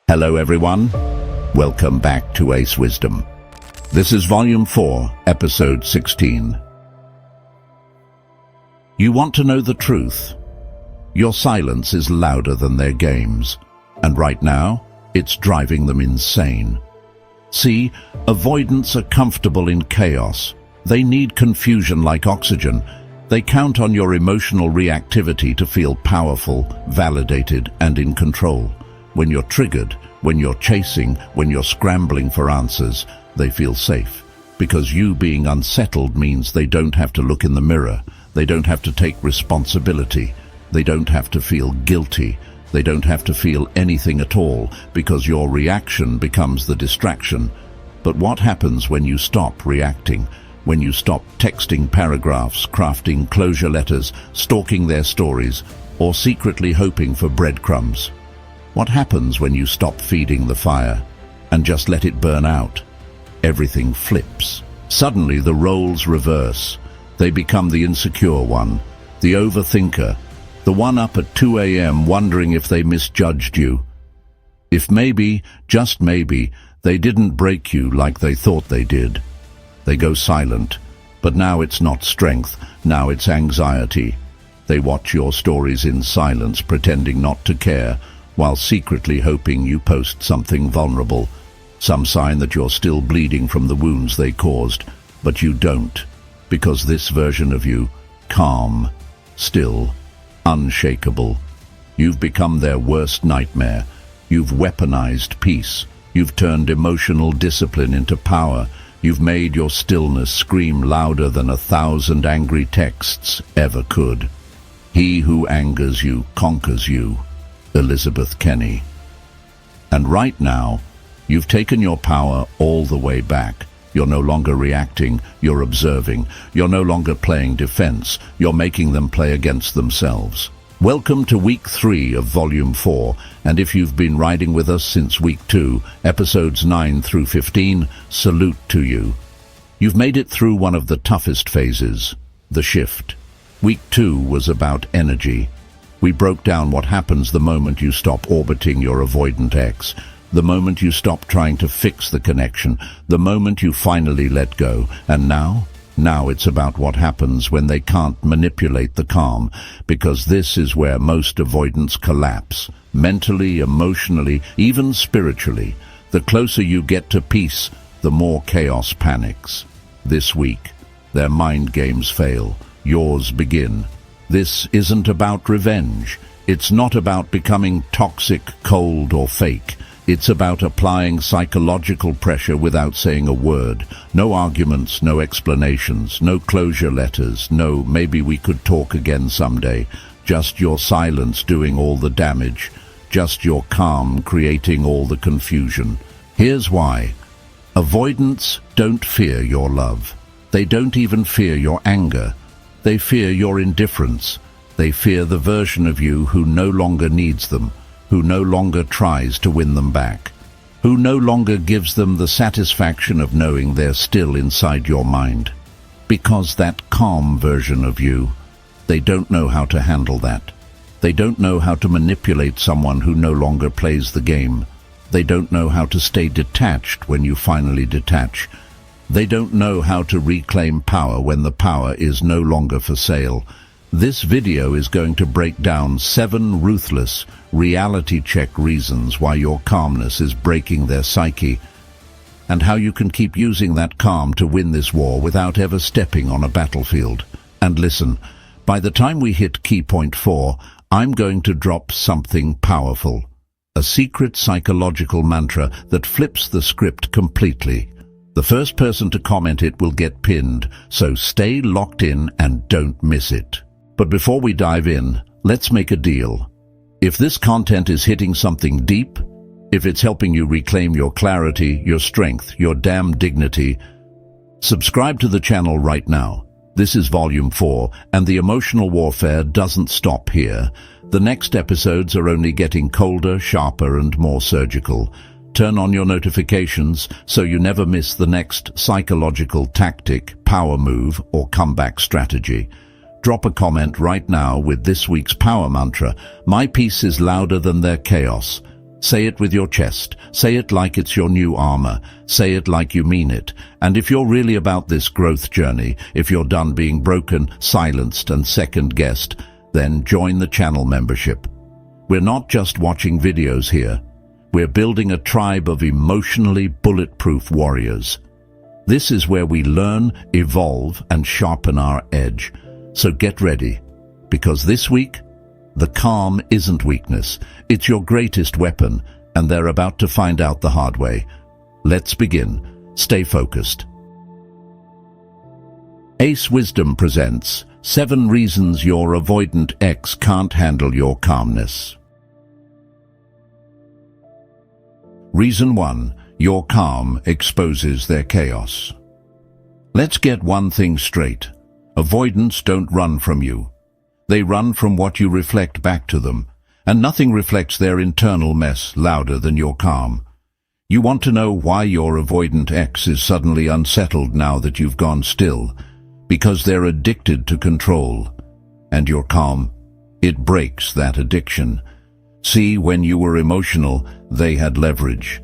Hello everyone, welcome back to Ace Wisdom. This is Volume 4, Episode 16. You want to know the truth? Your silence is louder than their games, and right now, it's driving them insane. See, avoidants are comfortable in chaos. They need confusion like oxygen. They count on your emotional reactivity to feel powerful, validated, and in control. When you're triggered, when you're chasing, when you're scrambling for answers, they feel safe. Because you being unsettled means they don't have to look in the mirror. They don't have to take responsibility. They don't have to feel guilty. They don't have to feel anything at all, because your reaction becomes the distraction. But what happens when you stop reacting? When you stop texting paragraphs, crafting closure letters, stalking their stories, or secretly hoping for breadcrumbs? What happens when you stop feeding the fire and just let it burn out? Everything flips. Suddenly the roles reverse. They become the insecure one, the overthinker, the one up at 2 a.m. wondering if they misjudged you. If maybe, just maybe, they didn't break you like they thought they did. They go silent, but now it's not strength, now it's anxiety. They watch your stories in silence, pretending not to care, while secretly hoping you post something vulnerable, some sign that you're still bleeding from the wounds they caused. But you don't, because this version of you, calm, still, unshakable, you've become their worst nightmare. You've weaponized peace. You've turned emotional discipline into power. You've made your stillness scream louder than 1,000 angry texts ever could. He who angers you conquers you. Elizabeth Kenny. And right now, you've taken your power all the way back. You're no longer reacting, you're observing. You're no longer playing defense, you're making them play against themselves. Welcome to Week 3 of Volume 4, and if you've been riding with us since Week 2, Episodes 9 through 15, salute to you. You've made it through one of the toughest phases, the shift. Week 2 was about energy. We broke down what happens the moment you stop orbiting your avoidant ex, the moment you stop trying to fix the connection, the moment you finally let go. And now it's about what happens when they can't manipulate the calm, because this is where most avoidants collapse, mentally, emotionally, even spiritually. The closer you get to peace, the more chaos panics. This week, their mind games fail, yours begin. This isn't about revenge. It's not about becoming toxic, cold, or fake. It's about applying psychological pressure without saying a word. No arguments, no explanations, no closure letters, no maybe we could talk again someday. Just your silence doing all the damage. Just your calm creating all the confusion. Here's why. Avoidants don't fear your love. They don't even fear your anger. They fear your indifference. They fear the version of you who no longer needs them, who no longer tries to win them back, who no longer gives them the satisfaction of knowing they're still inside your mind. Because that calm version of you, they don't know how to handle that. They don't know how to manipulate someone who no longer plays the game. They don't know how to stay detached when you finally detach. They don't know how to reclaim power when the power is no longer for sale. This video is going to break down 7 ruthless, reality check reasons why your calmness is breaking their psyche, and how you can keep using that calm to win this war without ever stepping on a battlefield. And listen, by the time we hit key point 4, I'm going to drop something powerful. A secret psychological mantra that flips the script completely. The first person to comment it will get pinned, so stay locked in and don't miss it. But before we dive in, let's make a deal. If this content is hitting something deep, if it's helping you reclaim your clarity, your strength, your damn dignity, subscribe to the channel right now. This is Volume 4, and the emotional warfare doesn't stop here. The next episodes are only getting colder, sharper, and more surgical. Turn on your notifications so you never miss the next psychological tactic, power move, or comeback strategy. Drop a comment right now with this week's power mantra. My peace is louder than their chaos. Say it with your chest. Say it like it's your new armor. Say it like you mean it. And if you're really about this growth journey, if you're done being broken, silenced, and second-guessed, then join the channel membership. We're not just watching videos here. We're building a tribe of emotionally bulletproof warriors. This is where we learn, evolve, and sharpen our edge. So get ready, because this week, the calm isn't weakness. It's your greatest weapon, and they're about to find out the hard way. Let's begin. Stay focused. Ace Wisdom presents 7 Reasons Your Avoidant Ex Can't Handle Your Calmness. Reason 1. Your calm exposes their chaos. Let's get one thing straight. Avoidants don't run from you. They run from what you reflect back to them, and nothing reflects their internal mess louder than your calm. You want to know why your avoidant ex is suddenly unsettled now that you've gone still? Because they're addicted to control. And your calm, it breaks that addiction. See, when you were emotional, they had leverage.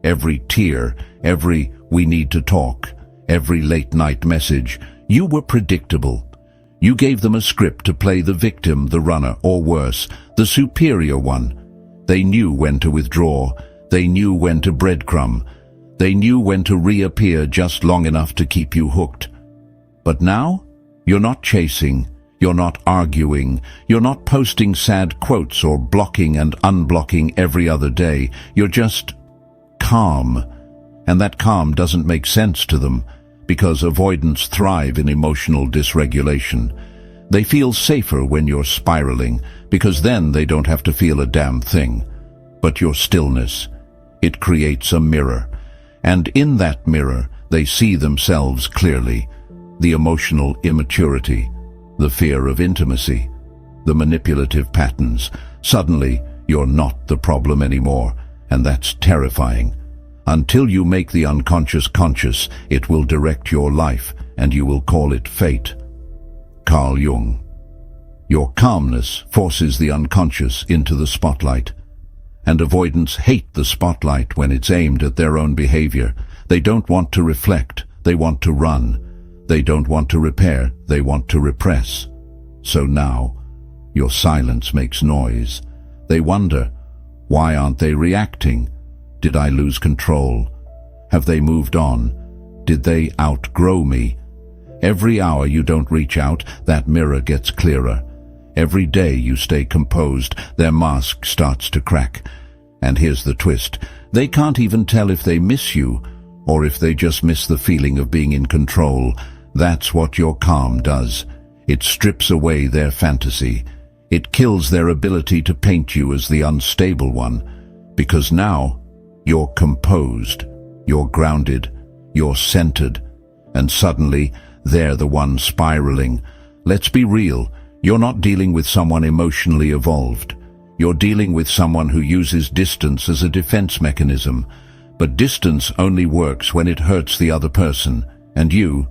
Every tear, every "we need to talk," every late-night message, you were predictable. You gave them a script to play the victim, the runner, or worse, the superior one. They knew when to withdraw. They knew when to breadcrumb. They knew when to reappear just long enough to keep you hooked. But now, you're not chasing. You're not arguing. You're not posting sad quotes or blocking and unblocking every other day. You're just calm. And that calm doesn't make sense to them, because avoidants thrive in emotional dysregulation. They feel safer when you're spiraling, because then they don't have to feel a damn thing. But your stillness, it creates a mirror. And in that mirror, they see themselves clearly. The emotional immaturity, the fear of intimacy, the manipulative patterns. Suddenly, you're not the problem anymore, and that's terrifying. Until you make the unconscious conscious, it will direct your life, and you will call it fate. Carl Jung. Your calmness forces the unconscious into the spotlight. And avoidants hate the spotlight when it's aimed at their own behavior. They don't want to reflect, they want to run. They don't want to repair, they want to repress. So now, your silence makes noise. They wonder, why aren't they reacting? Did I lose control? Have they moved on? Did they outgrow me? Every hour you don't reach out, that mirror gets clearer. Every day you stay composed, their mask starts to crack. And here's the twist. They can't even tell if they miss you, or if they just miss the feeling of being in control. That's what your calm does. It strips away their fantasy. It kills their ability to paint you as the unstable one. Because now, you're composed, you're grounded, you're centered, and suddenly they're the one spiraling. Let's be real, you're not dealing with someone emotionally evolved. You're dealing with someone who uses distance as a defense mechanism. But distance only works when it hurts the other person. And you're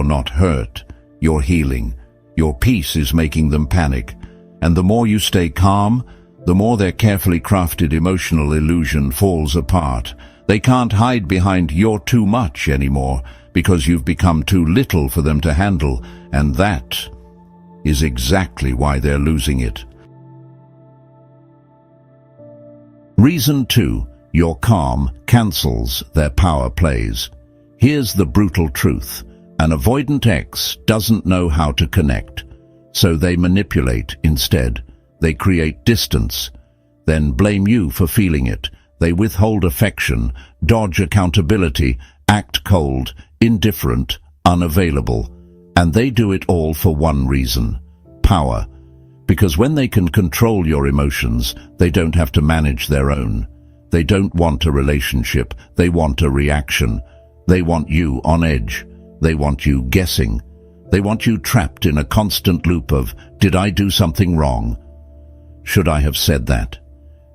not hurt, you're healing. Your peace is making them panic. And the more you stay calm, the more their carefully crafted emotional illusion falls apart. They can't hide behind "you're too much" anymore, because you've become too little for them to handle, and that is exactly why they're losing it. Reason 2. Your calm cancels their power plays. Here's the brutal truth. An avoidant ex doesn't know how to connect, so they manipulate instead. They create distance, then blame you for feeling it. They withhold affection, dodge accountability, act cold, indifferent, unavailable. And they do it all for one reason: power. Because when they can control your emotions, they don't have to manage their own. They don't want a relationship, they want a reaction. They want you on edge. They want you guessing. They want you trapped in a constant loop of, did I do something wrong? Should I have said that?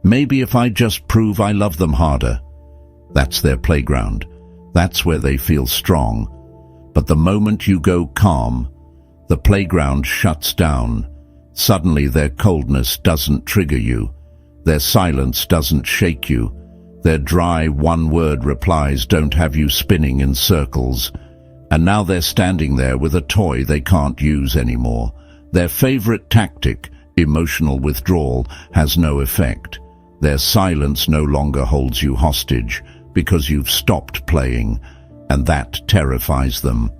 Maybe if I just prove I love them harder. That's their playground. That's where they feel strong. But the moment you go calm, the playground shuts down. Suddenly their coldness doesn't trigger you. Their silence doesn't shake you. Their dry, one-word replies don't have you spinning in circles. And now they're standing there with a toy they can't use anymore. Their favorite tactic, emotional withdrawal, has no effect. Their silence no longer holds you hostage because you've stopped playing, and that terrifies them.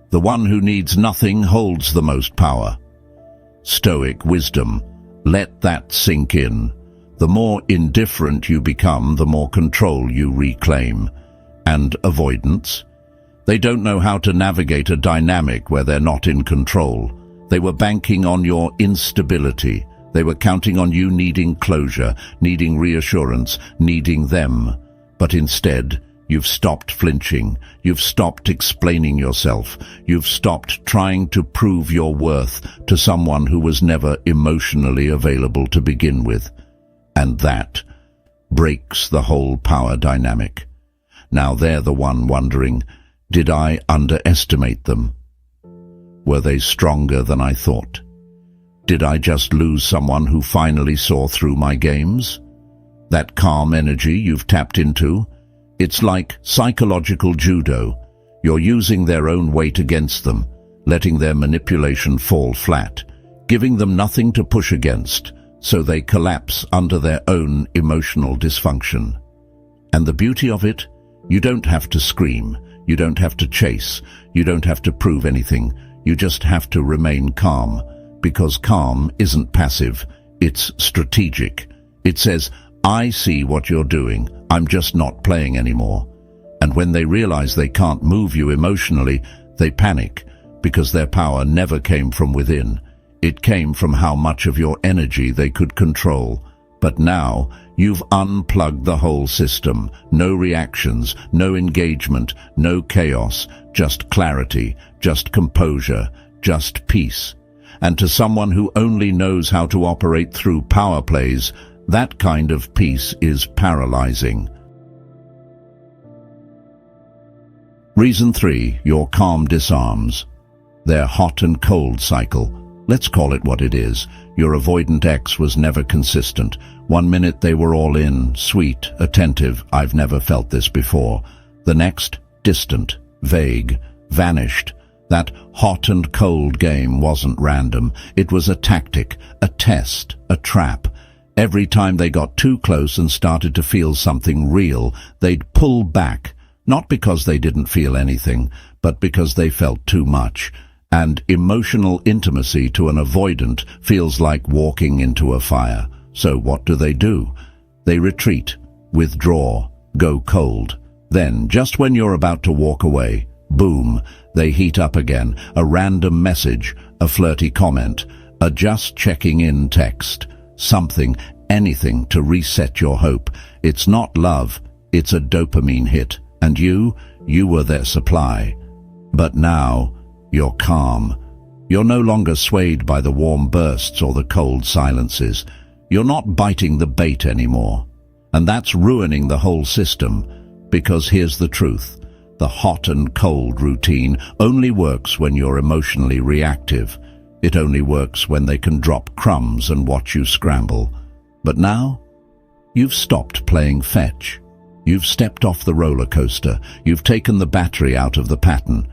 The one who needs nothing holds the most power. Stoic wisdom. Let that sink in. The more indifferent you become, the more control you reclaim. And avoidance? They don't know how to navigate a dynamic where they're not in control. They were banking on your instability. They were counting on you needing closure, needing reassurance, needing them. But instead, you've stopped flinching. You've stopped explaining yourself. You've stopped trying to prove your worth to someone who was never emotionally available to begin with. And that breaks the whole power dynamic. Now they're the one wondering, did I underestimate them? Were they stronger than I thought? Did I just lose someone who finally saw through my games? That calm energy you've tapped into, it's like psychological judo. You're using their own weight against them, letting their manipulation fall flat, giving them nothing to push against, so they collapse under their own emotional dysfunction. And the beauty of it, you don't have to scream, you don't have to chase, you don't have to prove anything, you just have to remain calm, because calm isn't passive, it's strategic. It says, I see what you're doing, I'm just not playing anymore. And when they realize they can't move you emotionally, they panic, because their power never came from within. It came from how much of your energy they could control. But now, you've unplugged the whole system. No reactions, no engagement, no chaos, just clarity, just composure, just peace. And to someone who only knows how to operate through power plays, that kind of peace is paralyzing. Reason 3, your calm disarms. Their hot and cold cycle. Let's call it what it is. Your avoidant ex was never consistent. One minute they were all in, sweet, attentive, I've never felt this before. The next, distant, vague, vanished. That hot and cold game wasn't random. It was a tactic, a test, a trap. Every time they got too close and started to feel something real, they'd pull back, not because they didn't feel anything, but because they felt too much. And emotional intimacy to an avoidant feels like walking into a fire. So what do? They retreat, withdraw, go cold. Then, just when you're about to walk away, boom, they heat up again. A random message, a flirty comment, a just checking in text. Something, anything to reset your hope. It's not love, it's a dopamine hit. And you were their supply. But now, you're calm. You're no longer swayed by the warm bursts or the cold silences. You're not biting the bait anymore. And that's ruining the whole system, because here's the truth. The hot and cold routine only works when you're emotionally reactive. It only works when they can drop crumbs and watch you scramble. But now, you've stopped playing fetch. You've stepped off the roller coaster. You've taken the battery out of the pattern.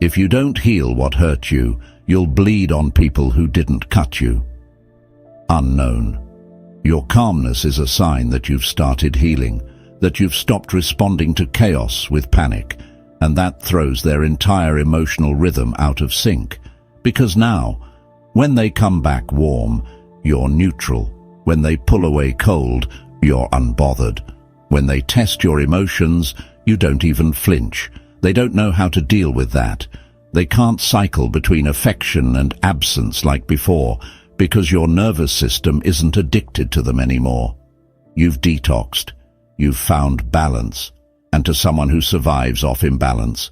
If you don't heal what hurt you, you'll bleed on people who didn't cut you. Unknown. Your calmness is a sign that you've started healing, that you've stopped responding to chaos with panic, and that throws their entire emotional rhythm out of sync. Because now, when they come back warm, you're neutral. When they pull away cold, you're unbothered. When they test your emotions, you don't even flinch. They don't know how to deal with that. They can't cycle between affection and absence like before, because your nervous system isn't addicted to them anymore. You've detoxed. You've found balance. And to someone who survives off imbalance,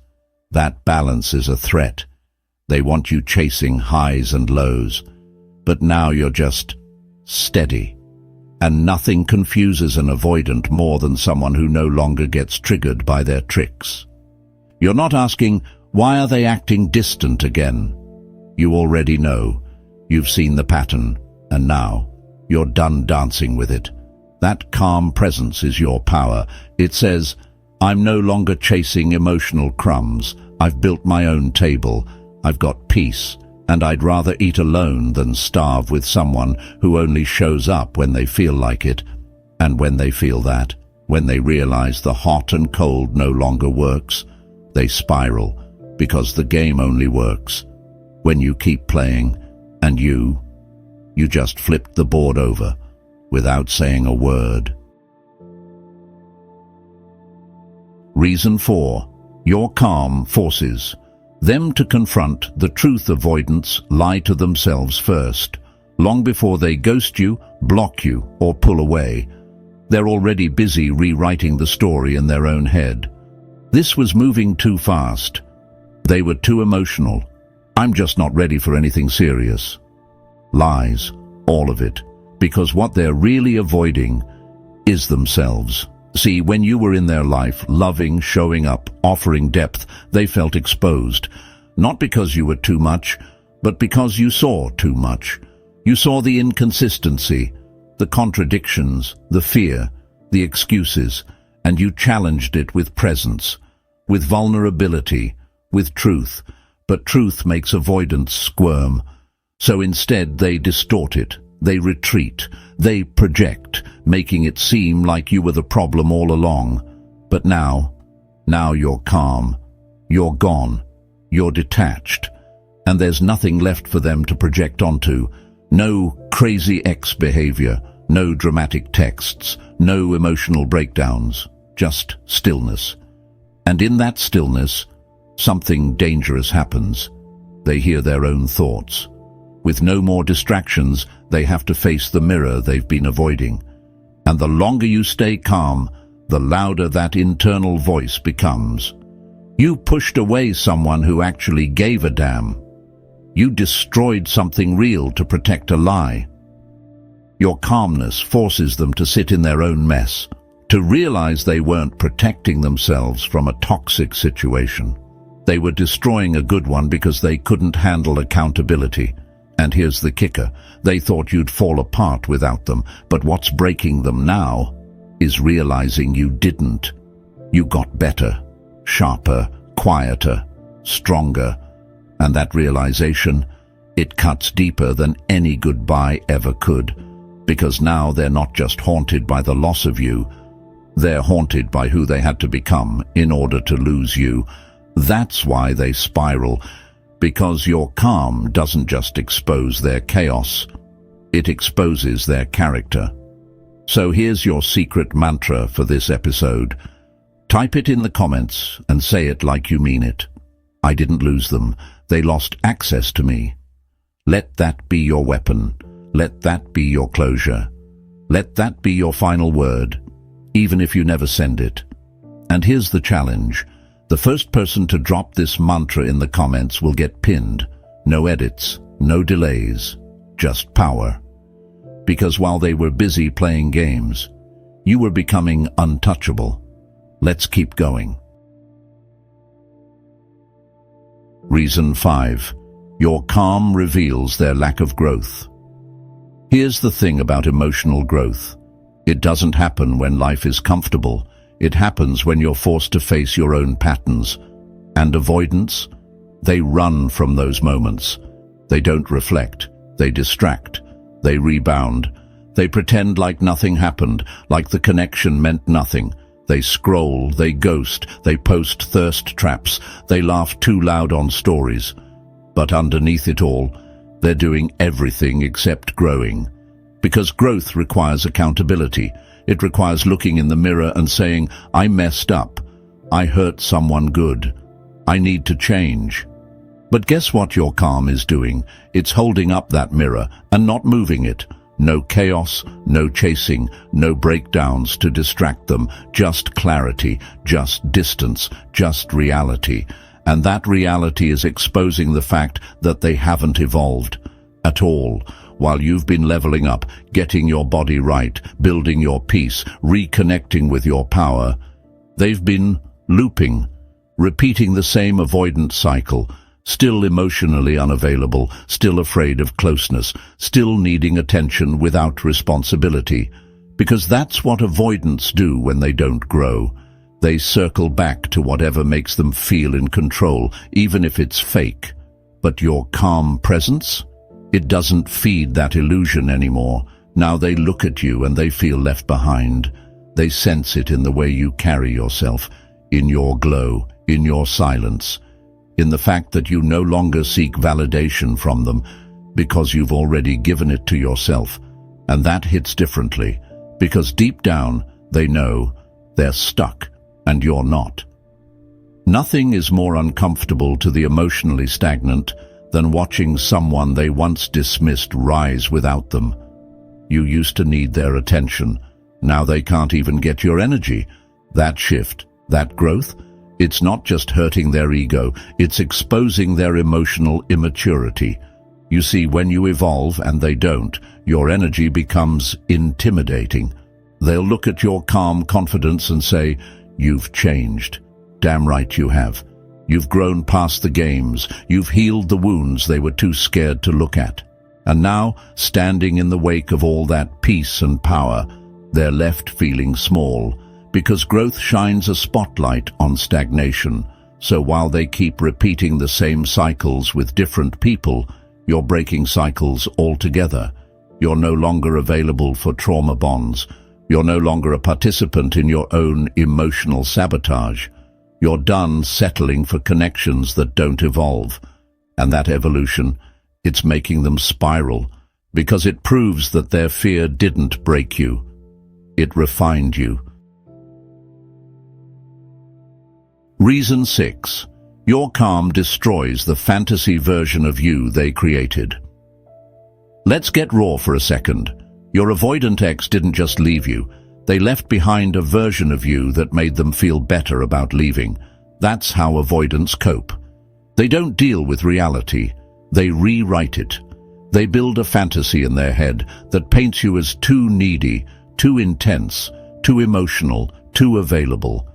that balance is a threat. They want you chasing highs and lows. But now you're just steady. And nothing confuses an avoidant more than someone who no longer gets triggered by their tricks. You're not asking, why are they acting distant again? You already know. You've seen the pattern. And now, You're done dancing with it. That calm presence is your power. It says, I'm no longer chasing emotional crumbs. I've built my own table. I've got peace, and I'd rather eat alone than starve with someone who only shows up when they feel like it. And when they feel that, when they realize the hot and cold no longer works, they spiral, because the game only works when you keep playing, and you just flipped the board over without saying a word. Reason 4. Your calm forces them to confront the truth. Avoidants lie to themselves first, long before they ghost you, block you, or pull away. They're already busy rewriting the story in their own head. This was moving too fast. They were too emotional. I'm just not ready for anything serious. Lies, all of it, because what they're really avoiding is themselves. See, when you were in their life, loving, showing up, offering depth, they felt exposed. Not because you were too much, but because you saw too much. You saw the inconsistency, the contradictions, the fear, the excuses, and you challenged it with presence, with vulnerability, with truth. But truth makes avoidance squirm. So instead they distort it, they retreat, they project, making it seem like you were the problem all along. But now you're calm, you're gone, you're detached, and there's nothing left for them to project onto. No crazy ex behavior, no dramatic texts, no emotional breakdowns, just stillness. And in that stillness, something dangerous happens. They hear their own thoughts. With no more distractions, they have to face the mirror they've been avoiding. And the longer you stay calm, the louder that internal voice becomes. You pushed away someone who actually gave a damn. You destroyed something real to protect a lie. Your calmness forces them to sit in their own mess, to realize they weren't protecting themselves from a toxic situation. They were destroying a good one because they couldn't handle accountability. And here's the kicker, they thought you'd fall apart without them, but what's breaking them now is realizing you didn't. You got better, sharper, quieter, stronger, and that realization, it cuts deeper than any goodbye ever could, because now they're not just haunted by the loss of you, they're haunted by who they had to become in order to lose you. That's why they spiral, because your calm doesn't just expose their chaos, it exposes their character. So here's your secret mantra for this episode. Type it in the comments and say it like you mean it. I didn't lose them, they lost access to me. Let that be your weapon. Let that be your closure. Let that be your final word, even if you never send it. And here's the challenge. The first person to drop this mantra in the comments will get pinned. No edits, no delays, just power. Because while they were busy playing games, you were becoming untouchable. Let's keep going. Reason 5. Your calm reveals their lack of growth. Here's the thing about emotional growth. It doesn't happen when life is comfortable. It happens when you're forced to face your own patterns. And avoidance? They run from those moments. They don't reflect. They distract. They rebound. They pretend like nothing happened, like the connection meant nothing. They scroll, they ghost, they post thirst traps, they laugh too loud on stories. But underneath it all, they're doing everything except growing. Because growth requires accountability. It requires looking in the mirror and saying, I messed up. I hurt someone good. I need to change. But guess what your calm is doing? It's holding up that mirror and not moving it. No chaos, no chasing, no breakdowns to distract them, just clarity, just distance, just reality. And that reality is exposing the fact that they haven't evolved at all. While you've been leveling up, getting your body right, building your peace, reconnecting with your power, they've been looping, repeating the same avoidance cycle, still emotionally unavailable, still afraid of closeness, still needing attention without responsibility. Because that's what avoidants do when they don't grow. They circle back to whatever makes them feel in control, even if it's fake. But your calm presence? It doesn't feed that illusion anymore. Now they look at you and they feel left behind. They sense it in the way you carry yourself, in your glow, in your silence, in the fact that you no longer seek validation from them because you've already given it to yourself. And that hits differently, because deep down they know they're stuck and you're not. Nothing is more uncomfortable to the emotionally stagnant than watching someone they once dismissed rise without them. You used to need their attention. Now they can't even get your energy. That shift, that growth, it's not just hurting their ego, it's exposing their emotional immaturity. You see, when you evolve and they don't, your energy becomes intimidating. They'll look at your calm confidence and say, "You've changed." Damn right you have. You've grown past the games. You've healed the wounds they were too scared to look at. And now, standing in the wake of all that peace and power, they're left feeling small, because growth shines a spotlight on stagnation. So while they keep repeating the same cycles with different people, you're breaking cycles altogether. You're no longer available for trauma bonds. You're no longer a participant in your own emotional sabotage. You're done settling for connections that don't evolve. And that evolution, it's making them spiral, because it proves that their fear didn't break you. It refined you. Reason 6. Your calm destroys the fantasy version of you they created. Let's get raw for a second. Your avoidant ex didn't just leave you. They left behind a version of you that made them feel better about leaving. That's how avoidants cope. They don't deal with reality. They rewrite it. They build a fantasy in their head that paints you as too needy, too intense, too emotional, too available.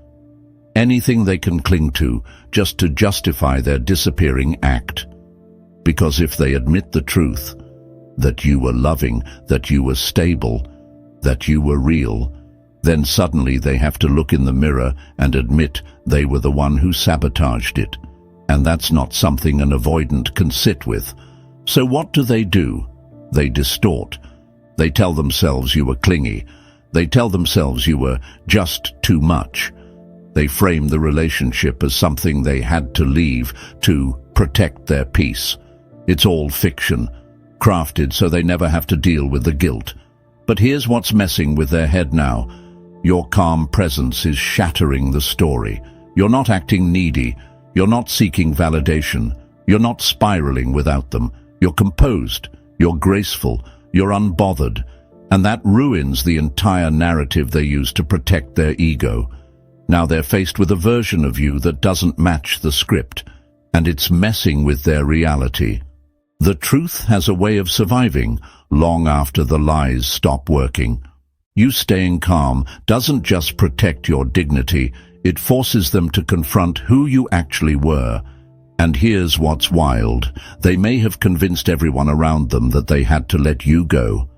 Anything they can cling to just to justify their disappearing act. Because if they admit the truth, that you were loving, that you were stable, that you were real, then suddenly they have to look in the mirror and admit they were the one who sabotaged it. And that's not something an avoidant can sit with. So what do? They distort. They tell themselves you were clingy. They tell themselves you were just too much. They frame the relationship as something they had to leave to protect their peace. It's all fiction, crafted so they never have to deal with the guilt. But here's what's messing with their head now. Your calm presence is shattering the story. You're not acting needy. You're not seeking validation. You're not spiraling without them. You're composed. You're graceful. You're unbothered. And that ruins the entire narrative they use to protect their ego. Now they're faced with a version of you that doesn't match the script, and it's messing with their reality. The truth has a way of surviving long after the lies stop working. You staying calm doesn't just protect your dignity, it forces them to confront who you actually were. And here's what's wild. They may have convinced everyone around them that they had to let you go.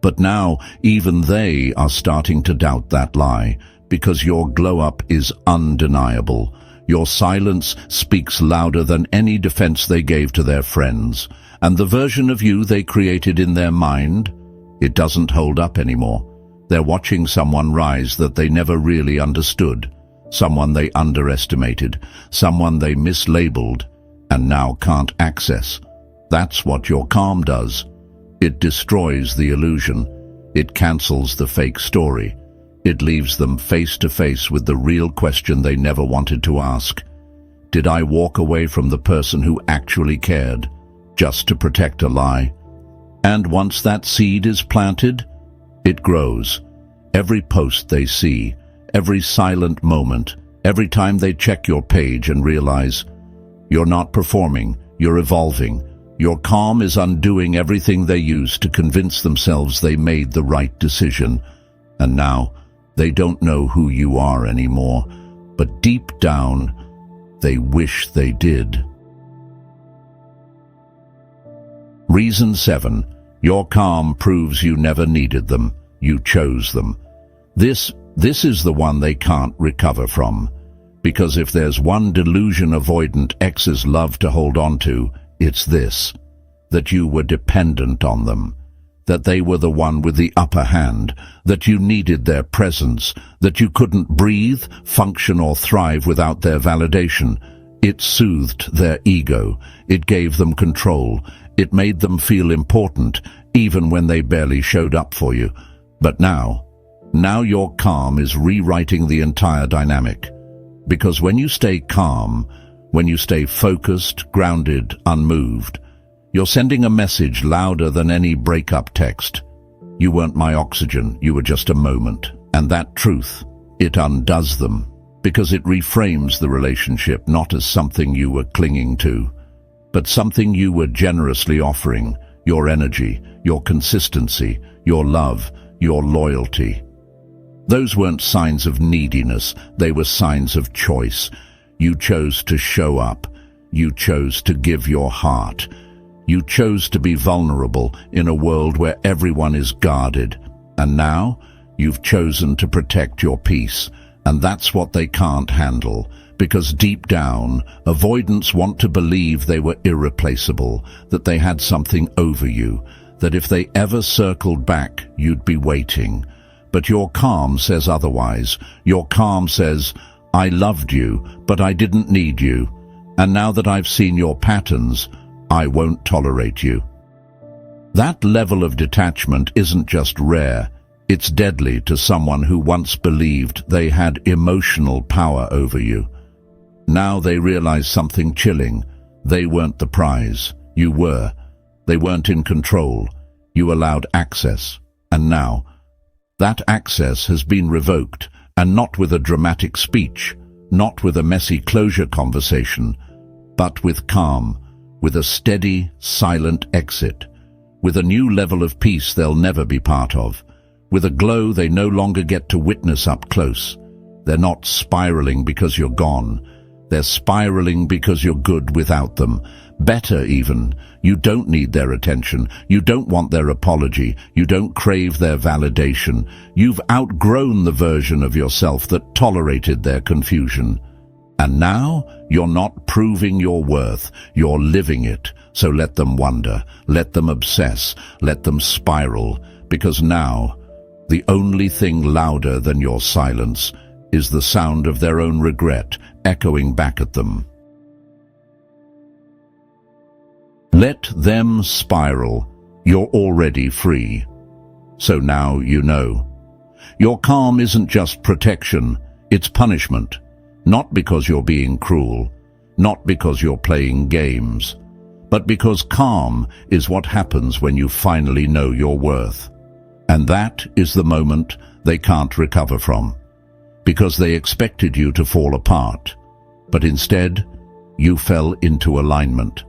But now even they are starting to doubt that lie, because your glow-up is undeniable. Your silence speaks louder than any defense they gave to their friends. And the version of you they created in their mind, it doesn't hold up anymore. They're watching someone rise that they never really understood, someone they underestimated, someone they mislabeled, and now can't access. That's what your calm does. It destroys the illusion. It cancels the fake story. It leaves them face to face with the real question they never wanted to ask. Did I walk away from the person who actually cared, just to protect a lie? And once that seed is planted, it grows. Every post they see, every silent moment, every time they check your page and realize you're not performing, you're evolving. Your calm is undoing everything they used to convince themselves they made the right decision. And now, they don't know who you are anymore, but deep down, they wish they did. Reason 7. Your calm proves you never needed them. You chose them. This is the one they can't recover from. Because if there's one delusion avoidant exes love to hold on to, it's this: that you were dependent on them, that they were the one with the upper hand, that you needed their presence, that you couldn't breathe, function or thrive without their validation. It soothed their ego, it gave them control, it made them feel important, even when they barely showed up for you. But now your calm is rewriting the entire dynamic. Because when you stay calm, when you stay focused, grounded, unmoved, you're sending a message louder than any breakup text. You weren't my oxygen, you were just a moment. And that truth, it undoes them, because it reframes the relationship not as something you were clinging to, but something you were generously offering: your energy, your consistency, your love, your loyalty. Those weren't signs of neediness, they were signs of choice. You chose to show up. You chose to give your heart. You chose to be vulnerable in a world where everyone is guarded. And now, you've chosen to protect your peace. And that's what they can't handle. Because deep down, avoidants want to believe they were irreplaceable, that they had something over you, that if they ever circled back, you'd be waiting. But your calm says otherwise. Your calm says, I loved you, but I didn't need you. And now that I've seen your patterns, I won't tolerate you. That level of detachment isn't just rare, it's deadly to someone who once believed they had emotional power over you. Now they realize something chilling. They weren't the prize. You were. They weren't in control. You allowed access. And now, that access has been revoked, and not with a dramatic speech, not with a messy closure conversation, but with calm, with a steady, silent exit, with a new level of peace they'll never be part of, with a glow they no longer get to witness up close. They're not spiraling because you're gone. They're spiraling because you're good without them. Better even, you don't need their attention. You don't want their apology. You don't crave their validation. You've outgrown the version of yourself that tolerated their confusion. And now, you're not proving your worth. You're living it. So let them wonder. Let them obsess. Let them spiral. Because now, the only thing louder than your silence is the sound of their own regret echoing back at them. Let them spiral. You're already free. So now you know. Your calm isn't just protection, it's punishment. Not because you're being cruel, not because you're playing games, but because calm is what happens when you finally know your worth. And that is the moment they can't recover from. Because they expected you to fall apart, but instead, you fell into alignment.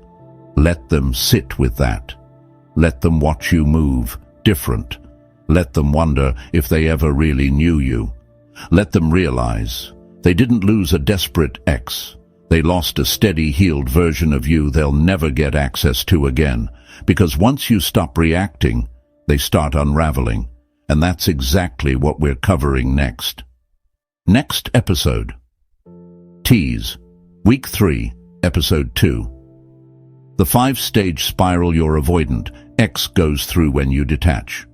Let them sit with that. Let them watch you move different. Let them wonder if they ever really knew you. Let them realize they didn't lose a desperate ex. They lost a steady, healed version of you they'll never get access to again. Because once you stop reacting, they start unraveling. And that's exactly what we're covering next. Next episode. Tease. Week 3, Episode 2. The 5-stage spiral your avoidant ex goes through when you detach.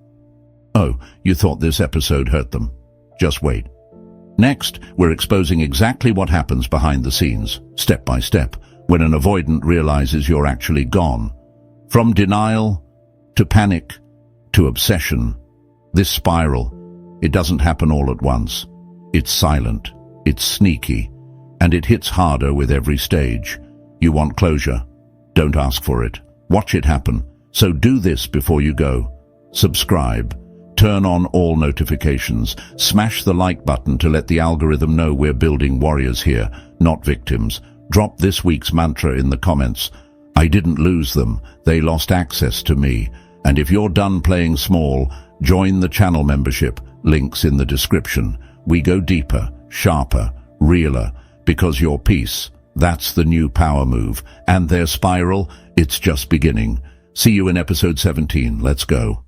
Oh, you thought this episode hurt them? Just wait. Next, we're exposing exactly what happens behind the scenes, step by step, when an avoidant realizes you're actually gone. From denial, to panic, to obsession. This spiral, it doesn't happen all at once. It's silent, it's sneaky, and it hits harder with every stage. You want closure? Don't ask for it. Watch it happen. So do this before you go. Subscribe. Turn on all notifications. Smash the like button to let the algorithm know we're building warriors here, not victims. Drop this week's mantra in the comments. I didn't lose them. They lost access to me. And if you're done playing small, join the channel membership. Links in the description. We go deeper, sharper, realer, because your peace, that's the new power move. And their spiral, it's just beginning. See you in episode 17. Let's go.